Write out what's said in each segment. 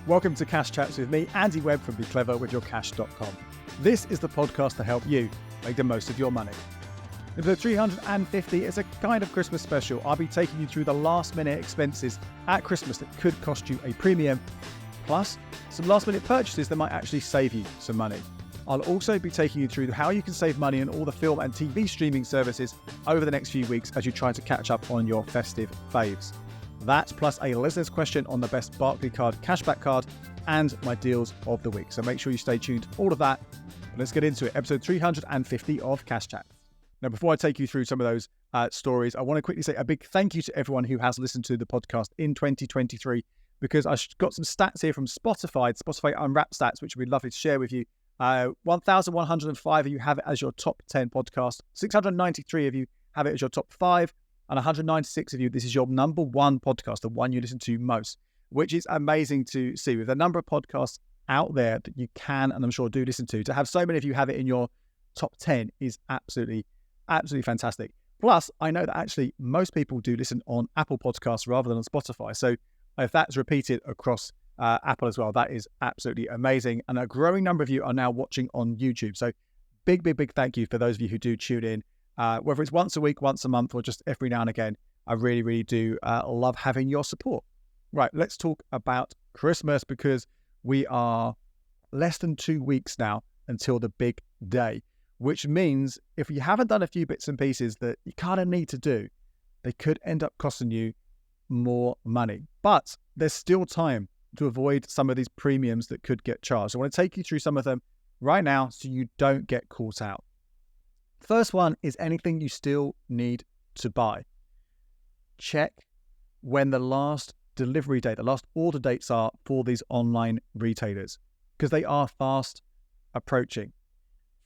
Welcome to Cash Chats with me, Andy Webb from BeCleverWithYourCash.com. This is the podcast to help you make the most of your money. Episode 350 is a kind of Christmas special. I'll be taking you through the last minute expenses at Christmas that could cost you a premium, plus some last minute purchases that might actually save you some money. I'll also be taking you through how you can save money on all the film and TV streaming services over the next few weeks as you try to catch up on your festive faves. That plus a listener's question on the best Barclaycard cashback card and my deals of the week. So make sure you stay tuned to all of that. Let's get into it. Episode 350 of Cash Chats. Now, before I take you through some of those stories, I want to quickly say a big thank you to everyone who has listened to the podcast in 2023, because I've got some stats here from Spotify Unwrapped stats, which would be lovely to share with you. 1,105 of you have it as your top 10 podcast. 693 of you have it as your top 5. And 196 of you, this is your number one podcast, the one you listen to most, which is amazing to see. With the number of podcasts out there that you can, and I'm sure do listen to have so many of you have it in your top 10 is absolutely fantastic. Plus, I know that actually most people do listen on Apple Podcasts rather than on Spotify. So if that's repeated across Apple as well, that is absolutely amazing. And a growing number of you are now watching on YouTube. So big thank you for those of you who do tune in, whether it's once a week, once a month, or just every now and again. I really do love having your support. Right, let's talk about Christmas, because we are less than 2 weeks now until the big day, which means if you haven't done a few bits and pieces that you kind of need to do, they could end up costing you more money. But there's still time to avoid some of these premiums that could get charged. I want to take you through some of them right now so you don't get caught out. First one is anything you still need to buy. Check when the last delivery date, the last order dates are for these online retailers, because they are fast approaching.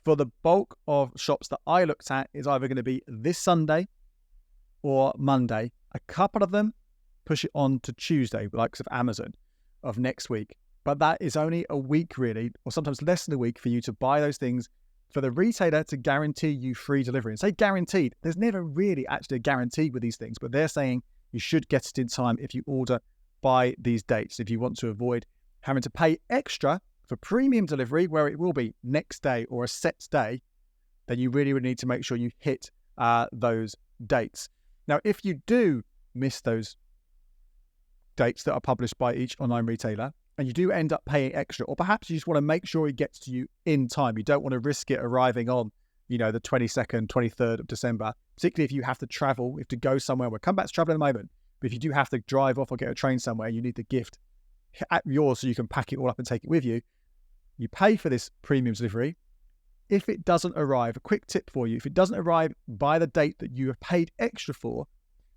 For the bulk of shops that I looked at, is either going to be this Sunday or Monday. A couple of them push it on to Tuesday, likes of Amazon, of next week. But that is only a week really, or sometimes less than a week, for you to buy those things, for the retailer to guarantee you free delivery. And say guaranteed, there's never really actually a guarantee with these things, but they're saying you should get it in time if you order by these dates. If you want to avoid having to pay extra for premium delivery, where it will be next day or a set day, then you really would need to make sure you hit those dates. Now, if you do miss those dates that are published by each online retailer, and you do end up paying extra, or perhaps you just want to make sure it gets to you in time, you don't want to risk it arriving on, the 22nd, 23rd of December, particularly if you have to travel, if to go somewhere. We'll come back to travel in a moment, but if you do have to drive off or get a train somewhere, you need the gift at yours so you can pack it all up and take it with you. You pay for this premium delivery. If it doesn't arrive, a quick tip for you, if it doesn't arrive by the date that you have paid extra for,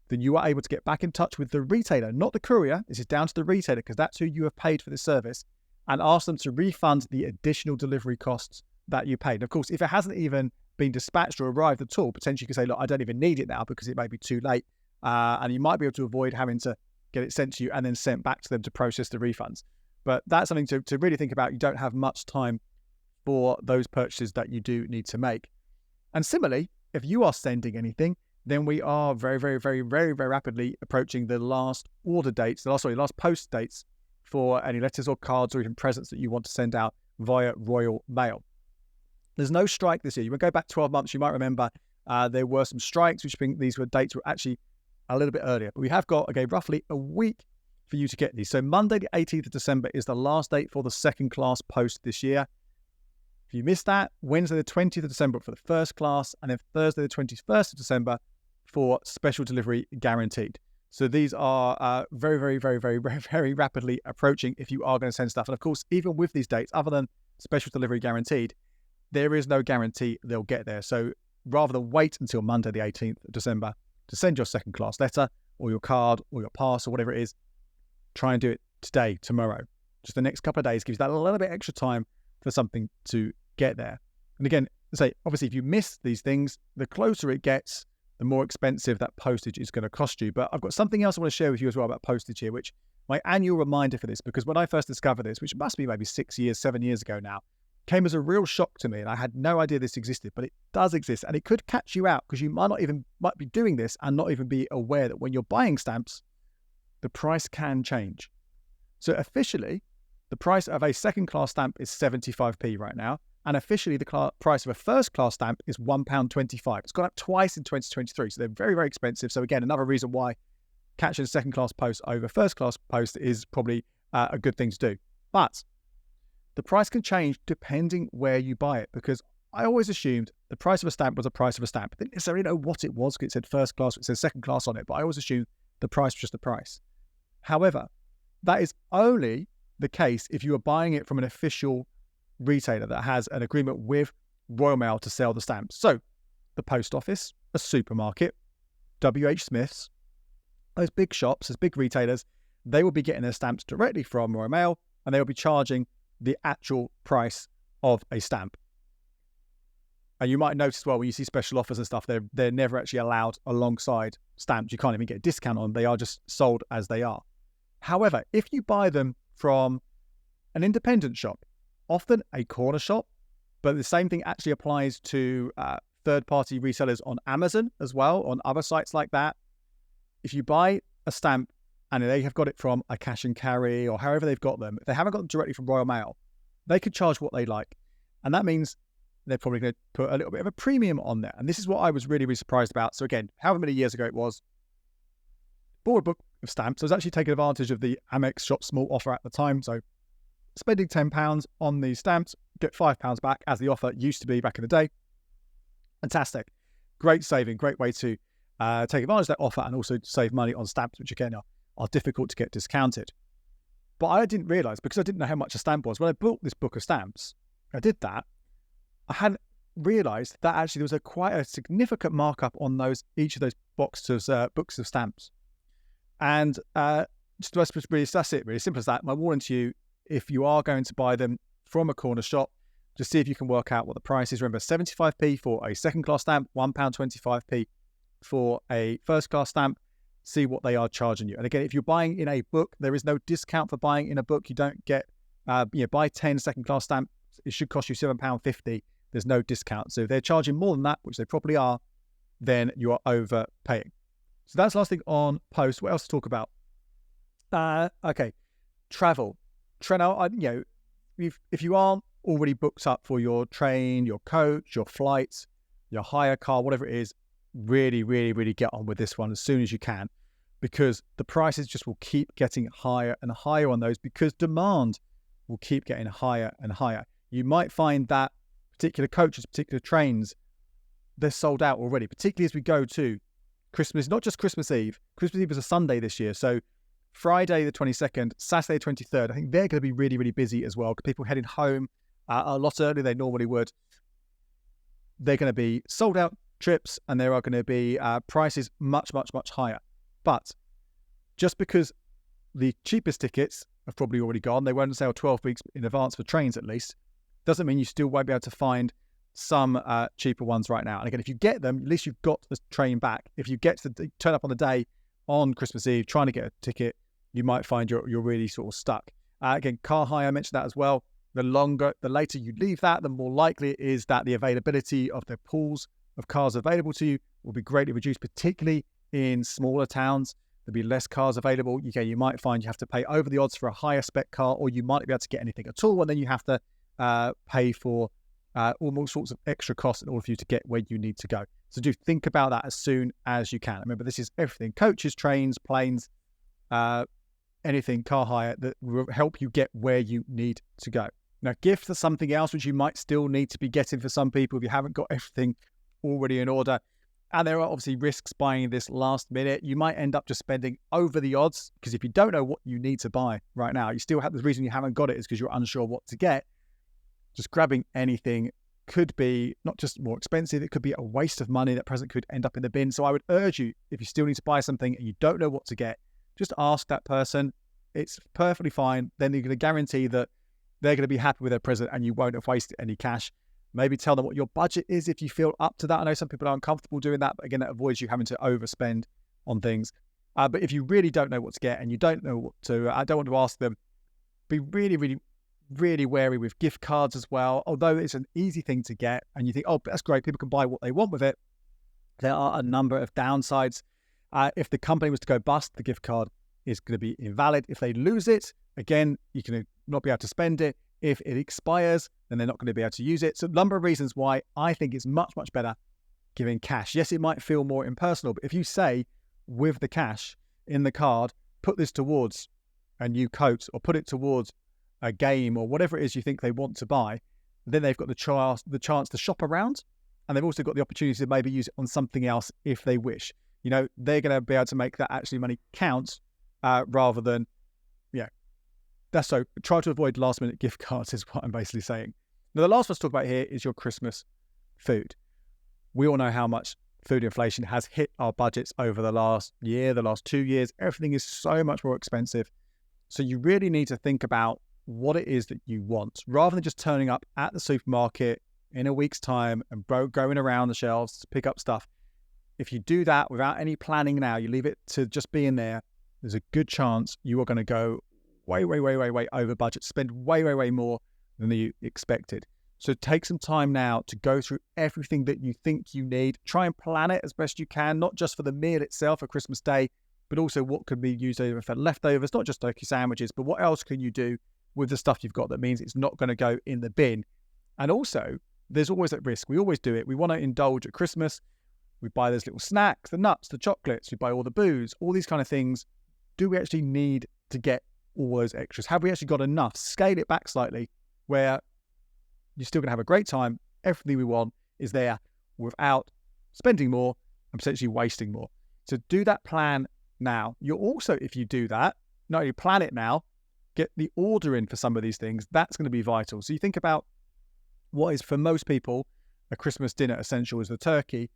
then you are able to get back in touch with the retailer, not the courier. This is down to the retailer, because that's who you have paid for this service, and ask them to refund the additional delivery costs that you paid. And of course, if it hasn't even been dispatched or arrived at all, potentially you can say, look, I don't even need it now because it may be too late. And you might be able to avoid having to get it sent to you and then sent back to them to process the refunds. But that's something to really think about. You don't have much time for those purchases that you do need to make. And similarly, if you are sending anything, then we are very rapidly approaching the last order dates, last post dates for any letters or cards or even presents that you want to send out via Royal Mail. There's no strike this year. You can go back 12 months, you might remember there were some strikes, which mean these dates were actually a little bit earlier. But we have got, roughly a week for you to get these. So Monday the 18th of December is the last date for the second class post this year. If you missed that, Wednesday the 20th of December for the first class, and then Thursday the 21st of December for special delivery guaranteed. So these are very rapidly approaching if you are going to send stuff. And of course, even with these dates, other than special delivery guaranteed, there is no guarantee they'll get there. So rather than wait until Monday the 18th of December to send your second class letter or your card or your pass or whatever it is, try and do it today, tomorrow. Just the next couple of days gives you that a little bit extra time for something to get there. And again, obviously if you miss these things, the closer it gets, the more expensive that postage is going to cost you. But I've got something else I want to share with you as well about postage here, which my annual reminder for this, because when I first discovered this, which must be maybe 7 years ago now, came as a real shock to me, and I had no idea this existed, but it does exist, and it could catch you out because you might be doing this and not even be aware that when you're buying stamps, the price can change. So officially, The price of a second-class stamp is 75p right now, and officially the price of a first-class stamp is £1.25. It's gone up twice in 2023, so they're very, very expensive. So again, another reason why catching a second-class post over first-class post is probably a good thing to do. But the price can change depending where you buy it, because I always assumed the price of a stamp was the price of a stamp. I didn't necessarily know what it was because it said first class, it said second class on it, but I always assumed the price was just the price. However, that is only the case if you are buying it from an official retailer that has an agreement with Royal Mail to sell the stamps. So the post office, a supermarket, WH Smith's, those big shops, those big retailers, they will be getting their stamps directly from Royal Mail, and they will be charging the actual price of a stamp. And you might notice, well, when you see special offers and stuff, they're never actually allowed alongside stamps. You can't even get a discount on them. They are just sold as they are. However, if you buy them from an independent shop, often a corner shop, but the same thing actually applies to third-party resellers on Amazon as well, on other sites like that. If you buy a stamp and they have got it from a cash and carry or however they've got them, if they haven't got them directly from Royal Mail, they could charge what they like. And that means they're probably going to put a little bit of a premium on there. And this is what I was really, really surprised about. So again, however many years ago it was, bought a book of stamps. I was actually taking advantage of the Amex Shop Small offer at the time. So spending £10 on these stamps, get £5 back, as the offer used to be back in the day. Fantastic. Great saving, great way to take advantage of that offer and also save money on stamps, which again are difficult to get discounted. But I didn't realise, because I didn't know how much a stamp was, when I bought this book of stamps, I did that, I hadn't realised that actually there was quite a significant markup on each of those books of stamps. And just that's it, really simple as that. My warning to you, if you are going to buy them from a corner shop, just see if you can work out what the price is. Remember, 75p for a second class stamp, £1.25p for a first class stamp. See what they are charging you. And again, if you're buying in a book, there is no discount for buying in a book. You don't get, buy 10 second class stamps, it should cost you £7.50. There's no discount. So if they're charging more than that, which they probably are, then you are overpaying. So that's the last thing on post. What else to talk about? Okay, travel. If you aren't already booked up for your train, your coach, your flights, your hire car, whatever it is, really, really, really get on with this one as soon as you can, because the prices just will keep getting higher and higher on those, because demand will keep getting higher and higher. You might find that particular coaches, particular trains, they're sold out already, particularly as we go to Christmas, not just Christmas Eve. Christmas Eve is a Sunday this year. So Friday the 22nd, Saturday the 23rd, I think they're going to be really, really busy as well. People heading home a lot earlier than they normally would. They're going to be sold out trips, and there are going to be prices much, much, much higher. But just because the cheapest tickets have probably already gone, they won't sell 12 weeks in advance for trains at least, doesn't mean you still won't be able to find some cheaper ones right now. And again, if you get them, at least you've got the train back. If you turn up on the day on Christmas Eve trying to get a ticket, you might find you're really sort of stuck. Again, car hire, I mentioned that as well. The later you leave that, the more likely it is that the availability of the pools of cars available to you will be greatly reduced, particularly in smaller towns. There'll be less cars available. You might find you have to pay over the odds for a higher spec car, or you might be able to get anything at all, and then you have to pay for all sorts of extra costs in order for you to get where you need to go. So do think about that as soon as you can. Remember, this is everything: coaches, trains, planes, anything, car hire, that will help you get where you need to go. Now, gifts are something else which you might still need to be getting for some people if you haven't got everything already in order. And there are obviously risks buying this last minute. You might end up just spending over the odds, because if you don't know what you need to buy right now, you still have the reason you haven't got it is because you're unsure what to get. Just grabbing anything could be not just more expensive, it could be a waste of money. That present could end up in the bin. So I would urge you, if you still need to buy something and you don't know what to get, just ask that person. It's perfectly fine. Then you're going to guarantee that they're going to be happy with their present and you won't have wasted any cash. Maybe tell them what your budget is if you feel up to that. I know some people are uncomfortable doing that, but again, that avoids you having to overspend on things. But if you really don't know what to get and you don't know what to, I don't want to ask them, be really, really, really wary with gift cards as well. Although it's an easy thing to get and you think, oh, that's great, people can buy what they want with it, there are a number of downsides. If the company was to go bust, the gift card is going to be invalid. If they lose it, again, you can not be able to spend it. If it expires, then they're not going to be able to use it. So a number of reasons why I think it's much, much better giving cash. Yes, it might feel more impersonal, but if you say with the cash in the card, put this towards a new coat or put it towards a game or whatever it is you think they want to buy, then they've got the chance to shop around, and they've also got the opportunity to maybe use it on something else if they wish. They're going to be able to make that actually money count rather than, so try to avoid last minute gift cards is what I'm basically saying. Now, the last one to talk about here is your Christmas food. We all know how much food inflation has hit our budgets over the last year, the last 2 years. Everything is so much more expensive. So you really need to think about what it is that you want, rather than just turning up at the supermarket in a week's time and going around the shelves to pick up stuff. If you do that without any planning now, you leave it to just being there, there's a good chance you are going to go way over budget, spend way more than you expected. So take some time now to go through everything that you think you need. Try and plan it as best you can, not just for the meal itself for Christmas Day, but also what could be used over for leftovers, not just turkey sandwiches, but what else can you do with the stuff you've got that means it's not going to go in the bin. And also, there's always that risk. We always do it. We want to indulge at Christmas. We buy those little snacks, the nuts, the chocolates, we buy all the booze, all these kind of things. Do we actually need to get all those extras? Have we actually got enough? Scale it back slightly where you're still going to have a great time. Everything we want is there without spending more and potentially wasting more. So do that plan now. You're also, if you do that, not only plan it now, get the order in for some of these things. That's going to be vital. So you think about what is for most people a Christmas dinner essential is the turkey.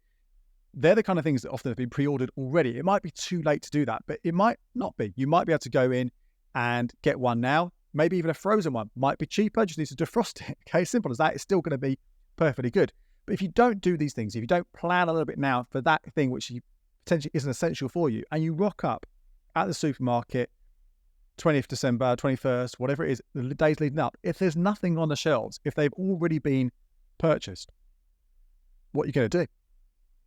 They're the kind of things that often have been pre-ordered already. It might be too late to do that, but it might not be. You might be able to go in and get one now. Maybe even a frozen one might be cheaper. Just need to defrost it. Okay, simple as that. It's still going to be perfectly good. But if you don't do these things, if you don't plan a little bit now for that thing which potentially isn't essential for you, and you rock up at the supermarket 20th December, 21st, whatever it is, the days leading up, if there's nothing on the shelves, if they've already been purchased, what are you going to do?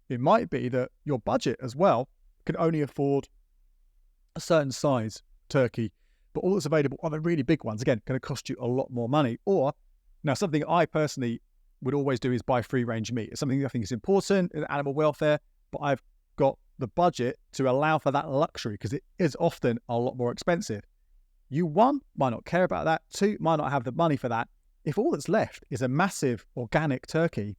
It might be that your budget as well can only afford a certain size turkey, but all that's available are the really big ones. Again, going to cost you a lot more money. Or, now something I personally would always do is buy free range meat. It's something I think is important in animal welfare, but I've got the budget to allow for that luxury because it is often a lot more expensive. You, one, might not care about that. Two, might not have the money for that. If all that's left is a massive organic turkey,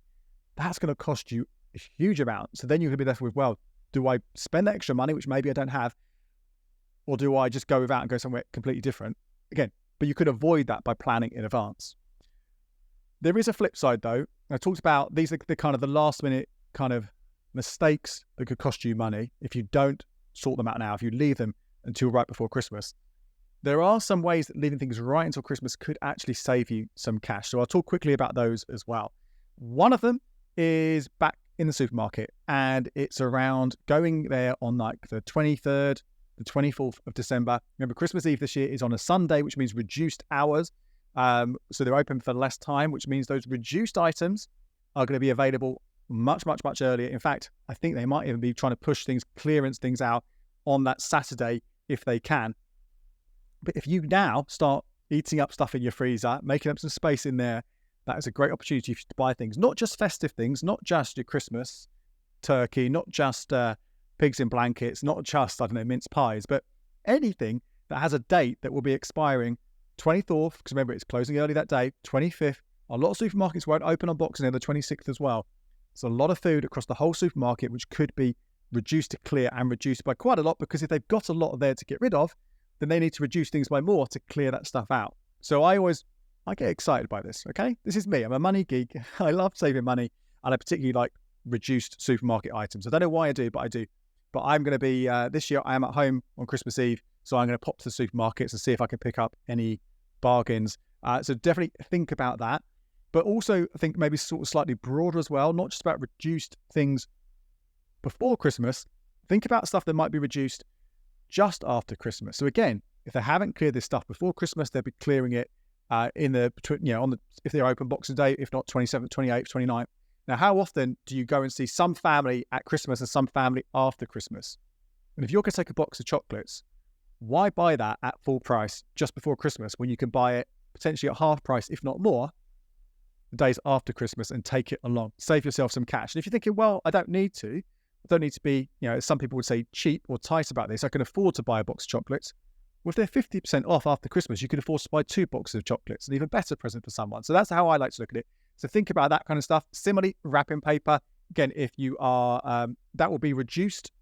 that's going to cost you a huge amount. So then you're going to be left with, well, do I spend that extra money, which maybe I don't have, or do I just go without and go somewhere completely different? Again, but you could avoid that by planning in advance. There is a flip side though. I talked about these are the kind of the last minute kind of mistakes that could cost you money if you don't sort them out now, if you leave them until right before Christmas. There are some ways that leaving things right until Christmas could actually save you some cash. So I'll talk quickly about those as well. One of them is back in the supermarket, and it's around going there on like the 23rd, the 24th of December. Remember, Christmas Eve this year is on a Sunday, which means reduced hours. So they're open for less time, which means those reduced items are going to be available much earlier. In fact, I think they might even be trying to push things, clearance things out on that Saturday if they can. But if you now start eating up stuff in your freezer, making up some space in there, that is a great opportunity for you to buy things, not just festive things, not just your Christmas turkey, not just pigs in blankets, not just, I don't know, mince pies, but anything that has a date that will be expiring 24th, because remember, it's closing early that day, 25th. A lot of supermarkets won't open on Boxing Day the 26th as well. It's a lot of food across the whole supermarket, which could be reduced to clear and reduced by quite a lot, because if they've got a lot there to get rid of, then they need to reduce things by more to clear that stuff out. So I get excited by this, okay? This is me. I'm a money geek. I love saving money, and I particularly like reduced supermarket items. I don't know why I do, but I do. But I'm going to be, this year I am at home on Christmas Eve, so I'm going to pop to the supermarkets and see if I can pick up any bargains. So definitely think about that. But also I think maybe sort of slightly broader as well, not just about reduced things before Christmas. Think about stuff that might be reduced just after Christmas. So again, if they haven't cleared this stuff before Christmas, they'll be clearing it if they're open Boxing Day, if not 27th, 28th, 29th. Now, how often do you go and see some family at Christmas and some family after Christmas? And if you're going to take a box of chocolates, Why buy that at full price just before Christmas when you can buy it potentially at half price, if not more, the days after Christmas and take it along? Save yourself some cash. And if you're thinking, well, I don't need to be, as some people would say, cheap or tight about this. I can afford to buy a box of chocolates. Well, if they're 50% off after Christmas, you can afford to buy 2 boxes of chocolates, an even better present for someone. So that's how I like to look at it. So think about that kind of stuff. Similarly, wrapping paper. Again, if you are, that will be reduced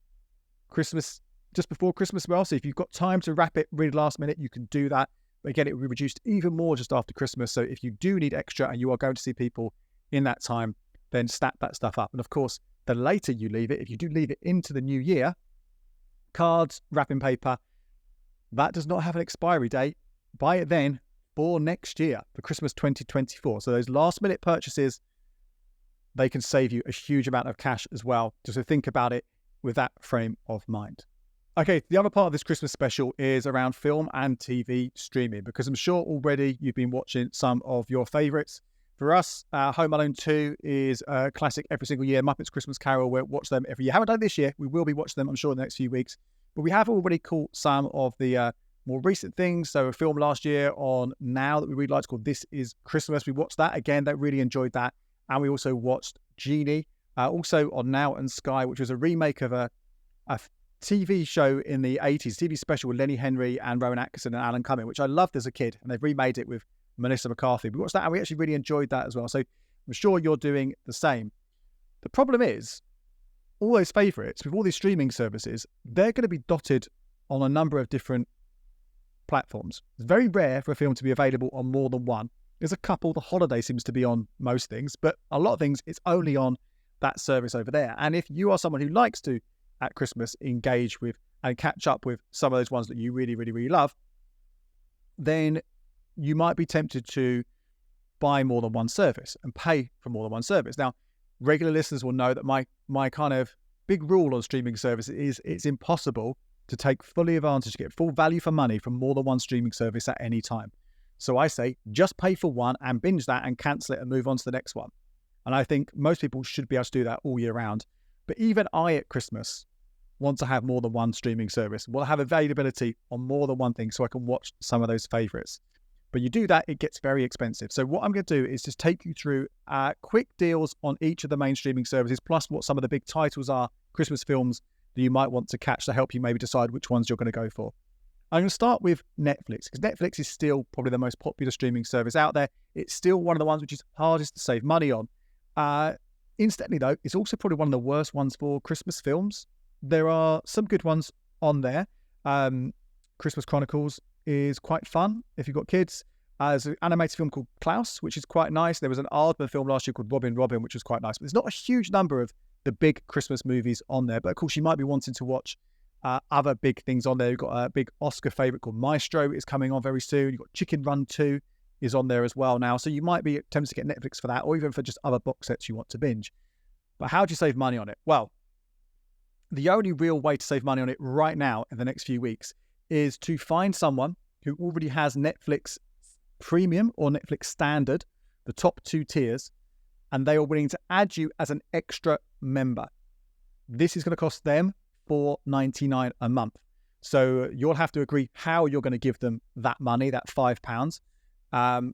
Christmas, just before Christmas as well. So if you've got time to wrap it really last minute, you can do that. But again, it will be reduced even more just after Christmas. So if you do need extra and you are going to see people in that time, then stack that stuff up. And of course, the later you leave it, if you do leave it into the new year, cards, wrapping paper, that does not have an expiry date. Buy it then for next year, for Christmas 2024. So those last minute purchases, they can save you a huge amount of cash as well. Just to think about it with that frame of mind. Okay, the other part of this Christmas special is around film and TV streaming, because I'm sure already you've been watching some of your favourites. For us, Home Alone 2 is a classic every single year. Muppets Christmas Carol, we'll watch them every year. Haven't done it this year. We will be watching them, I'm sure, in the next few weeks. But we have already caught some of the more recent things. So a film last year on Now that we really liked called This Is Christmas. We watched that again. That really enjoyed that. And we also watched Genie, also on Now and Sky, which was a remake of a TV show in the 80s, TV special with Lenny Henry and Rowan Atkinson and Alan Cumming, which I loved as a kid. And they've remade it with Melissa McCarthy. We watched that and we actually really enjoyed that as well. So I'm sure you're doing the same. The problem is, all those favourites with all these streaming services, they're going to be dotted on a number of different platforms. It's very rare for a film to be available on more than one. There's a couple. The Holiday seems to be on most things, but a lot of things, it's only on that service over there. And if you are someone who likes to, at Christmas, engage with and catch up with some of those ones that you really, really, really love, then you might be tempted to buy more than one service and pay for more than one service. Now, regular listeners will know that my kind of big rule on streaming services is it's impossible to take fully advantage, to get full value for money from more than one streaming service at any time. So I say, just pay for one and binge that and cancel it and move on to the next one. And I think most people should be able to do that all year round. But even I at Christmas want to have more than one streaming service. We'll have availability on more than one thing so I can watch some of those favorites. But you do that, it gets very expensive. So what I'm going to do is just take you through quick deals on each of the main streaming services, plus what some of the big titles are, Christmas films that you might want to catch to help you maybe decide which ones you're going to go for. I'm going to start with Netflix, because Netflix is still probably the most popular streaming service out there. It's still one of the ones which is hardest to save money on. Incidentally, though, it's also probably one of the worst ones for Christmas films. There are some good ones on there. Christmas Chronicles is quite fun if you've got kids. There's an animated film called Klaus, which is quite nice. There was an Aardman film last year called Robin, which was quite nice. But there's not a huge number of the big Christmas movies on there. But of course, you might be wanting to watch other big things on there. You've got a big Oscar favourite called Maestro is coming on very soon. You've got Chicken Run 2 is on there as well now. So you might be tempted to get Netflix for that, or even for just other box sets you want to binge. But how do you save money on it? Well, the only real way to save money on it right now in the next few weeks is to find someone who already has Netflix Premium or Netflix Standard, the top 2 tiers, and they are willing to add you as an extra member. This is going to cost them $4.99 a month. So you'll have to agree how you're going to give them that money, that £5.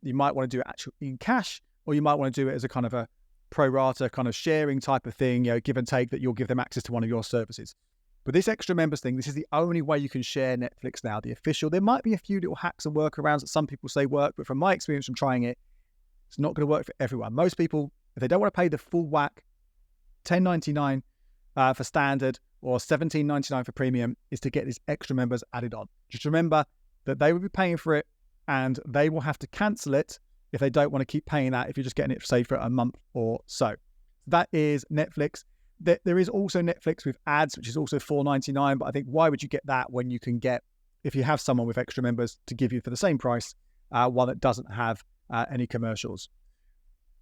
You might want to do it actually in cash, or you might want to do it as a kind of a pro rata kind of sharing type of thing, give and take, that you'll give them access to one of your services. But this extra members thing, this is the only way you can share Netflix now, the official. There might be a few little hacks and workarounds that some people say work, but from my experience from trying it, it's not going to work for everyone. Most people, if they don't want to pay the full whack, $10.99 for standard or $17.99 for premium, is to get these extra members added on. Just remember that they will be paying for it and they will have to cancel it if they don't want to keep paying that, if you're just getting it, say, for a month or so. That is Netflix. There is also Netflix with ads, which is also $4.99, but I think why would you get that when you can get, if you have someone with extra members to give you for the same price, one that doesn't have any commercials.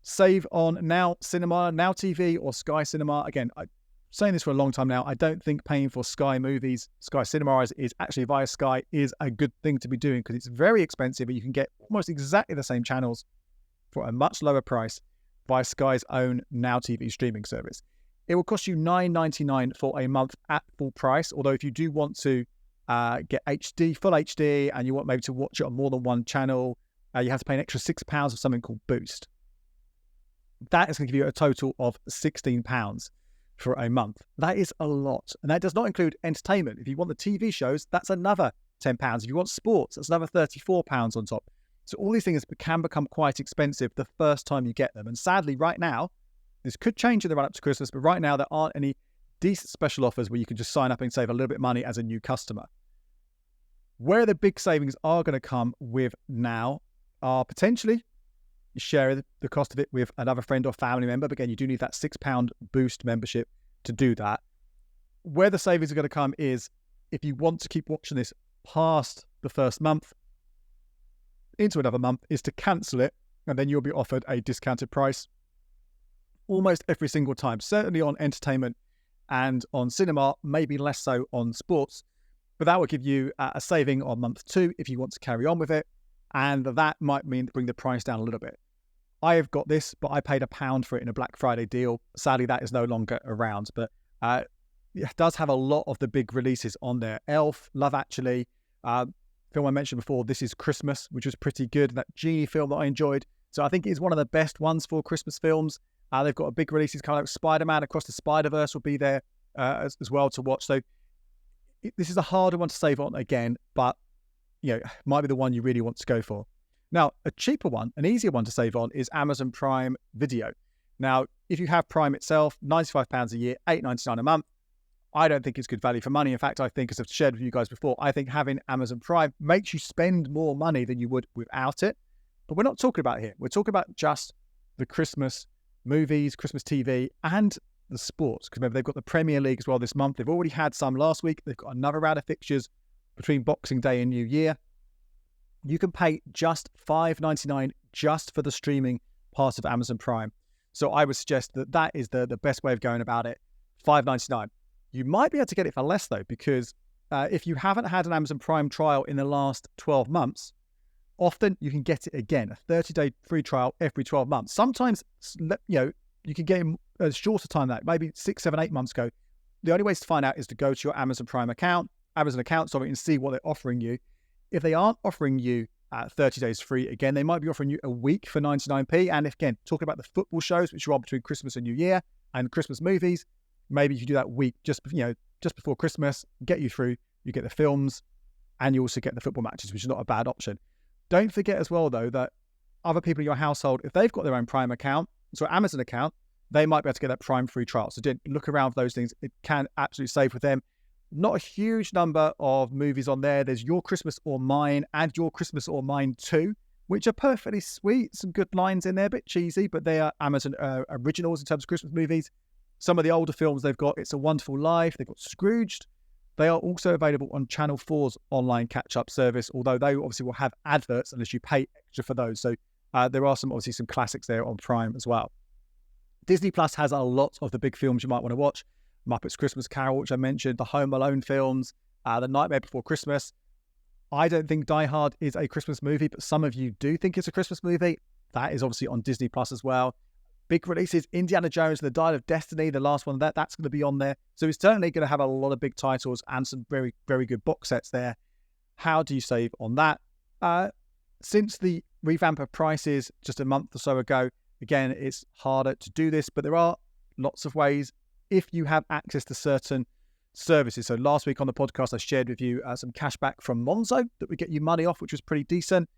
Save on Now Cinema, Now TV, or Sky Cinema. Again, I'm saying this for a long time now. I don't think paying for Sky Movies, Sky Cinema is actually via Sky is a good thing to be doing, because it's very expensive and you can get almost exactly the same channels for a much lower price via Sky's own Now TV streaming service. It will cost you $9.99 for a month at full price, although if you do want to get HD, full HD, and you want maybe to watch it on more than one channel, you have to pay an extra £6 of something called Boost. That is going to give you a total of £16 for a month. That is a lot. And that does not include entertainment. If you want the TV shows, that's another £10. If you want sports, that's another £34 on top. So all these things can become quite expensive the first time you get them. And sadly, right now, this could change in the run up to Christmas, but right now there aren't any decent special offers where you can just sign up and save a little bit of money as a new customer. Where the big savings are going to come with now are potentially share the cost of it with another friend or family member. But again, you do need that £6 Boost membership to do that. Where the savings are going to come is if you want to keep watching this past the first month into another month, is to cancel it, and then you'll be offered a discounted price almost every single time, certainly on entertainment and on cinema, maybe less so on sports. But that will give you a saving on month 2 if you want to carry on with it. And that might mean bring the price down a little bit. I have got this, but I paid £1 for it in a Black Friday deal. Sadly, that is no longer around, but it does have a lot of the big releases on there. Elf, Love Actually, film I mentioned before, This Is Christmas, which was pretty good. That Genie film that I enjoyed. So I think it is one of the best ones for Christmas films. They've got a big releases kind of like Spider-Man Across the Spider-Verse will be there as well to watch. So this is a harder one to save on again, but might be the one you really want to go for. Now, a cheaper one, an easier one to save on is Amazon Prime Video. Now, if you have Prime itself, £95 a year, $8.99 a month, I don't think it's good value for money. In fact, I think, as I've shared with you guys before, I think having Amazon Prime makes you spend more money than you would without it. But we're not talking about it here. We're talking about just the Christmas movies, Christmas TV, and the sports. Because remember, they've got the Premier League as well this month. They've already had some last week. They've got another round of fixtures between Boxing Day and New Year. You can pay just $5.99 just for the streaming part of Amazon Prime. So I would suggest that is the best way of going about it. $5.99. You might be able to get it for less though, because if you haven't had an Amazon Prime trial in the last 12 months, often you can get it again, a 30-day free trial every 12 months. Sometimes, you can get it a shorter time than that, maybe 6, 7, 8 months ago. The only ways to find out is to go to your Amazon Prime account, and see what they're offering you. If they aren't offering you 30 days free, again, they might be offering you a week for 99p. And if, again, talking about the football shows, which are on between Christmas and New Year, and Christmas movies, maybe you do that week just before Christmas, get you through, you get the films, and you also get the football matches, which is not a bad option. Don't forget as well, though, that other people in your household, if they've got their own Prime account, so Amazon account, they might be able to get that Prime free trial. So look around for those things. It can absolutely save with them. Not a huge number of movies on there. There's Your Christmas or Mine and Your Christmas or Mine 2, which are perfectly sweet. Some good lines in there, a bit cheesy, but they are Amazon originals in terms of Christmas movies. Some of the older films they've got, It's a Wonderful Life. They've got Scrooged. They are also available on Channel 4's online catch-up service, although they obviously will have adverts unless you pay extra for those. So there are some classics there on Prime as well. Disney Plus has a lot of the big films you might want to watch. Muppets Christmas Carol, which I mentioned, the Home Alone films, The Nightmare Before Christmas. I don't think Die Hard is a Christmas movie, but some of you do think it's a Christmas movie. That is obviously on Disney Plus as well. Big releases, Indiana Jones and the Dial of Destiny, the last one, that's going to be on there. So it's certainly going to have a lot of big titles and some very, very good box sets there. How do you save on that? Since the revamp of prices just a month or so ago, again, it's harder to do this, but there are lots of ways if you have access to certain services. So last week on the podcast, I shared with you some cash back from Monzo that would get you money off, which was pretty decent.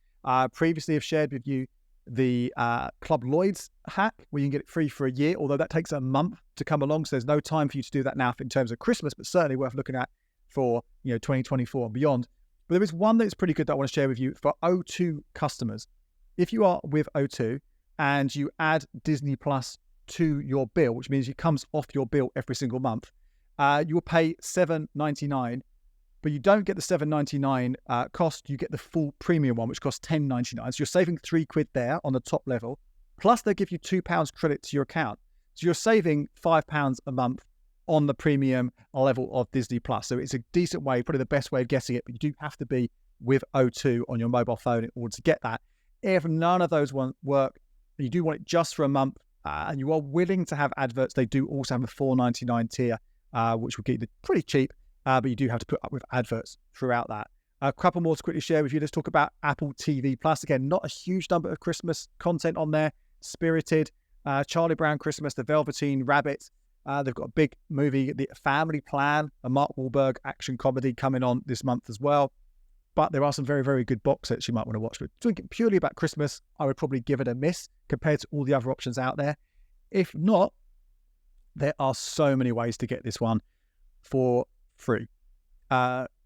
Previously, I've shared with you the Club Lloyd's hack, where you can get it free for a year, although that takes a month to come along. So there's no time for you to do that now in terms of Christmas, but certainly worth looking at for 2024 and beyond. But there is one that's pretty good that I want to share with you for O2 customers. If you are with O2 and you add Disney Plus to your bill, which means it comes off your bill every single month, you will pay $7.99, but you don't get the $7.99 cost. You get the full premium one, which costs $10.99. So you're saving £3 there on the top level. Plus, they give you £2 credit to your account. So you're saving £5 a month on the premium level of Disney Plus. So it's a decent way, probably the best way of getting it, but you do have to be with O2 on your mobile phone in order to get that. If none of those work, you do want it just for a month, and you are willing to have adverts, they do also have a $4.99 tier, which will get you pretty cheap. but you do have to put up with adverts throughout that. A couple more to quickly share with you. Let's talk about Apple TV Plus. Again, not a huge number of Christmas content on there. Spirited, Charlie Brown Christmas, The Velveteen Rabbit. They've got a big movie, The Family Plan, a Mark Wahlberg action comedy coming on this month as well. But there are some very, very good box sets you might want to watch. But thinking purely about Christmas, I would probably give it a miss compared to all the other options out there. If not, there are so many ways to get this one for free.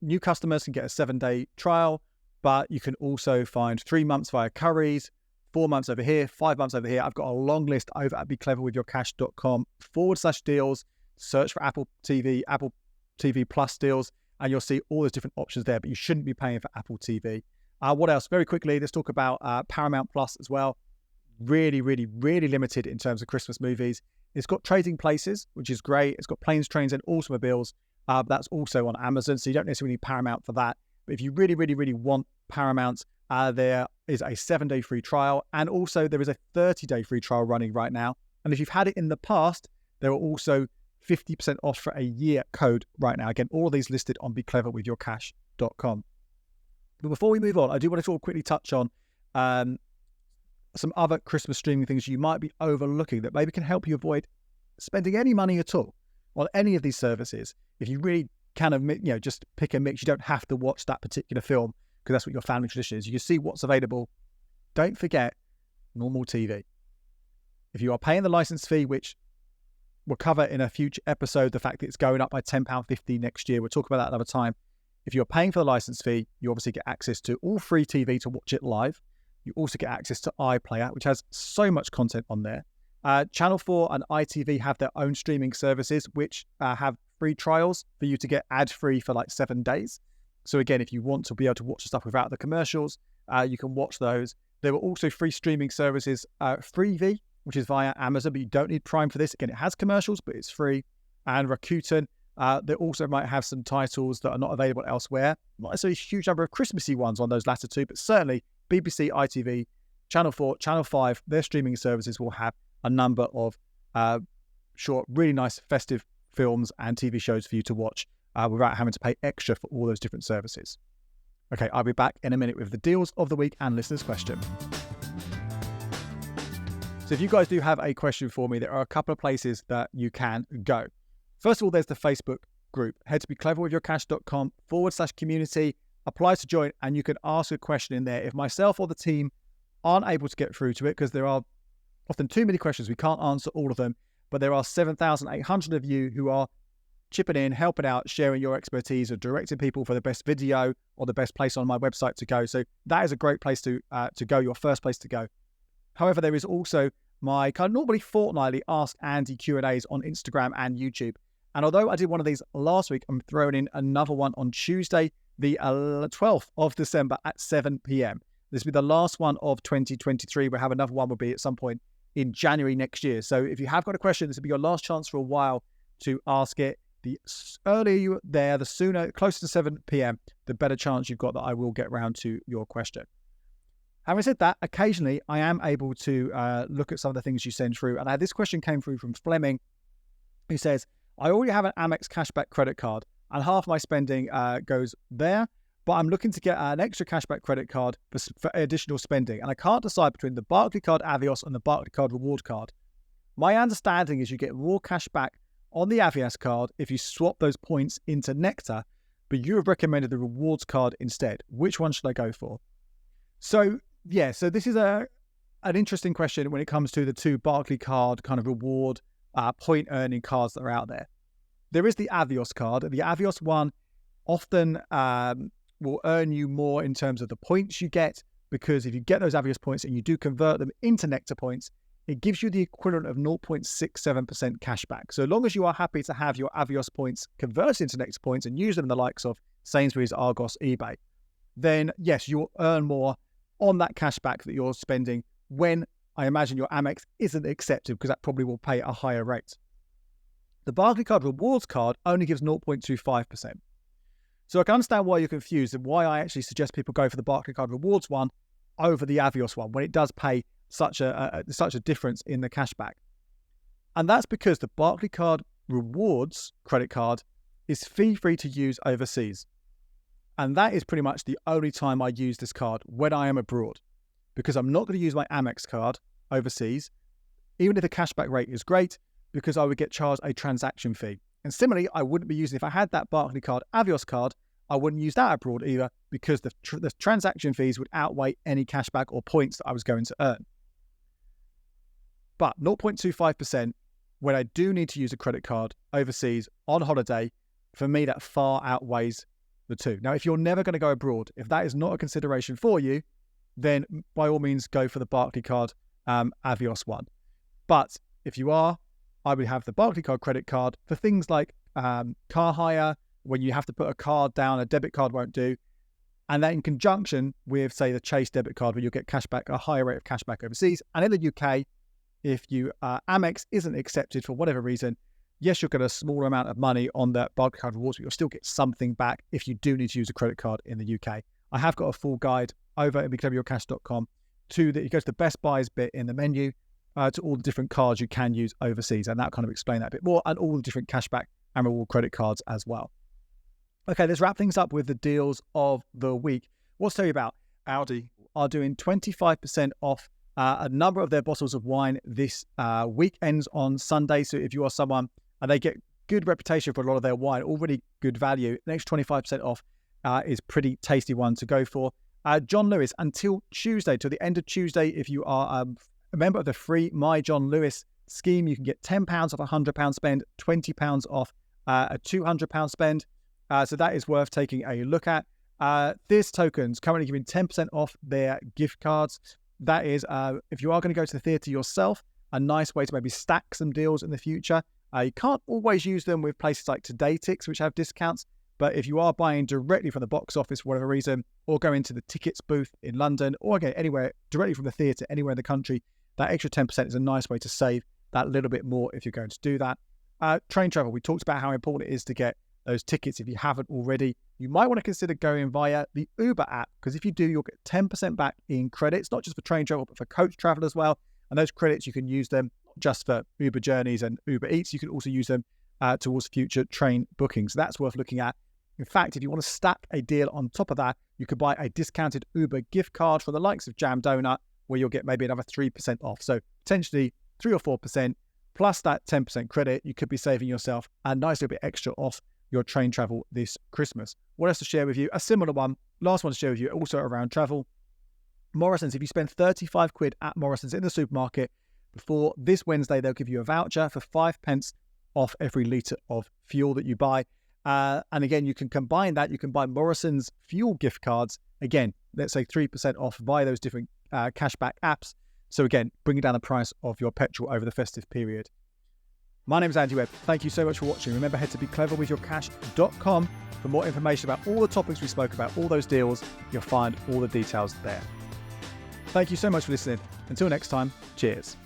New customers can get a 7-day trial, but you can also find 3 months via Currys, 4 months over here, 5 months over here. I've got a long list over at becleverwithyourcash.com/deals. Search for Apple TV Plus deals, and you'll see all those different options there, but you shouldn't be paying for Apple TV. What else? Very quickly, let's talk about Paramount Plus as well. Really, really, really limited in terms of Christmas movies. It's got Trading Places, which is great. It's got Planes, Trains, and Automobiles. That's also on Amazon, so you don't necessarily need Paramount for that. But if you really, really, really want Paramount, there is a 7-day free trial, and also there is a 30-day free trial running right now. And if you've had it in the past, there are also 50% off for a year code right now. Again, all of these listed on becleverwithyourcash.com. But before we move on, I do want to quickly touch on some other Christmas streaming things you might be overlooking that maybe can help you avoid spending any money at all on any of these services. If you really kind of, just pick a mix, you don't have to watch that particular film because that's what your family tradition is. You can see what's available. Don't forget normal TV. If you are paying the license fee, which we'll cover in a future episode, the fact that it's going up by £10.50 next year, we'll talk about that another time. If you're paying for the license fee, you obviously get access to all free TV to watch it live. You also get access to iPlayer, which has so much content on there. Channel 4 and ITV have their own streaming services, which have free trials for you to get ad-free for like 7 days. So again, if you want to be able to watch the stuff without the commercials, you can watch those. There are also free streaming services, Freevee, which is via Amazon, but you don't need Prime for this. Again, it has commercials, but it's free. And Rakuten, they also might have some titles that are not available elsewhere. Not necessarily a huge number of Christmassy ones on those latter two, but certainly BBC, ITV, Channel 4, Channel 5, their streaming services will have a number of short, really nice festive films and TV shows for you to watch without having to pay extra for all those different services. Okay, I'll be back in a minute with the deals of the week and listeners' question. So if you guys do have a question for me, there are a couple of places that you can go. First of all, there's the Facebook group. Head to becleverwithyourcash.com/community, apply to join, and you can ask a question in there. If myself or the team aren't able to get through to it, because there are often too many questions, we can't answer all of them, but there are 7,800 of you who are chipping in, helping out, sharing your expertise, or directing people for the best video or the best place on my website to go. So that is a great place to go, your first place to go. However, there is also my kind of normally fortnightly Ask Andy Q&As on Instagram and YouTube. And although I did one of these last week, I'm throwing in another one on Tuesday, the 12th of December at 7 p.m. This will be the last one of 2023. We'll have another one will be at some point in January next year. So if you have got a question, this will be your last chance for a while to ask it. The earlier you're there, the sooner, closer to 7 p.m., the better chance you've got that I will get round to your question. Having said that, occasionally I am able to look at some of the things you send through. And this question came through from Fleming, who says, I already have an Amex cashback credit card and half my spending goes there, but I'm looking to get an extra cashback credit card for additional spending. And I can't decide between the Barclaycard Avios and the Barclaycard reward card. My understanding is you get more cash back on the Avios card if you swap those points into Nectar, but you have recommended the rewards card instead. Which one should I go for? So this is an interesting question when it comes to the two Barclaycard kind of reward point earning cards that are out there. There is the Avios card. The Avios one often will earn you more in terms of the points you get, because if you get those Avios points and you do convert them into Nectar points, it gives you the equivalent of 0.67% cash back. So long as you are happy to have your Avios points converted into Nectar points and use them in the likes of Sainsbury's, Argos, eBay, then yes, you'll earn more on that cash back that you're spending when I imagine your Amex isn't accepted, because that probably will pay a higher rate. The Barclaycard rewards card only gives 0.25%. So I can understand why you're confused and why I actually suggest people go for the Barclaycard rewards one over the Avios one when it does pay such a difference in the cashback. And that's because the Barclaycard rewards credit card is fee-free to use overseas. And that is pretty much the only time I use this card when I am abroad, because I'm not going to use my Amex card overseas, even if the cashback rate is great, because I would get charged a transaction fee. And similarly, I wouldn't be using, if I had that Barclaycard Avios card, I wouldn't use that abroad either, because the transaction fees would outweigh any cashback or points that I was going to earn. But 0.25%, when I do need to use a credit card overseas on holiday, for me, that far outweighs the two. Now, if you're never going to go abroad, if that is not a consideration for you, then by all means go for the Barclaycard Avios one. But if you are, I would have the Barclaycard credit card for things like car hire, when you have to put a card down, a debit card won't do. And that in conjunction with, say, the Chase debit card, where you'll get cashback, a higher rate of cashback overseas. And in the UK, if you Amex isn't accepted for whatever reason, yes, you'll get a smaller amount of money on that Barclaycard rewards, but you'll still get something back if you do need to use a credit card in the UK. I have got a full guide over at ep350.com you go to the best buys bit in the menu to all the different cards you can use overseas, and that kind of explain that a bit more, and all the different cashback and reward credit cards as well. Okay, let's wrap things up with the deals of the week. What's to tell you about? Audi are doing 25% off a number of their bottles of wine this week, ends on Sunday. So if you are someone, and they get good reputation for a lot of their wine, already good value, the next 25% off is pretty tasty one to go for. John Lewis, until Tuesday, till the end of Tuesday, if you are a member of the free My John Lewis scheme, you can get £10 off a £100 spend, £20 off a £200 spend. So that is worth taking a look at. This token's currently giving 10% off their gift cards. That is, if you are going to go to the theatre yourself, a nice way to maybe stack some deals in the future. You can't always use them with places like Today Ticks, which have discounts. But if you are buying directly from the box office for whatever reason, or going to the tickets booth in London, or again, anywhere directly from the theatre, anywhere in the country, that extra 10% is a nice way to save that little bit more if you're going to do that. Train travel, we talked about how important it is to get those tickets if you haven't already. You might want to consider going via the Uber app, because if you do, you'll get 10% back in credits, not just for train travel, but for coach travel as well. And those credits, you can use them not just for Uber journeys and Uber Eats, you can also use them towards future train bookings. So that's worth looking at. In fact, if you want to stack a deal on top of that, you could buy a discounted Uber gift card for the likes of Jam Donut, where you'll get maybe another 3% off. So potentially 3 or 4% plus that 10% credit, you could be saving yourself a nice little bit extra off your train travel this Christmas. What else to share with you? A similar one, last one to share with you, also around travel. Morrison's, if you spend 35 quid at Morrison's in the supermarket before this Wednesday, they'll give you a voucher for 5p off every litre of fuel that you buy. And again, you can combine that. You can buy Morrison's fuel gift cards. Again, let's say 3% off via those different cashback apps. So again, bringing down the price of your petrol over the festive period. My name is Andy Webb. Thank you so much for watching. Remember, head to becleverwithyourcash.com for more information about all the topics we spoke about, all those deals. You'll find all the details there. Thank you so much for listening. Until next time, cheers.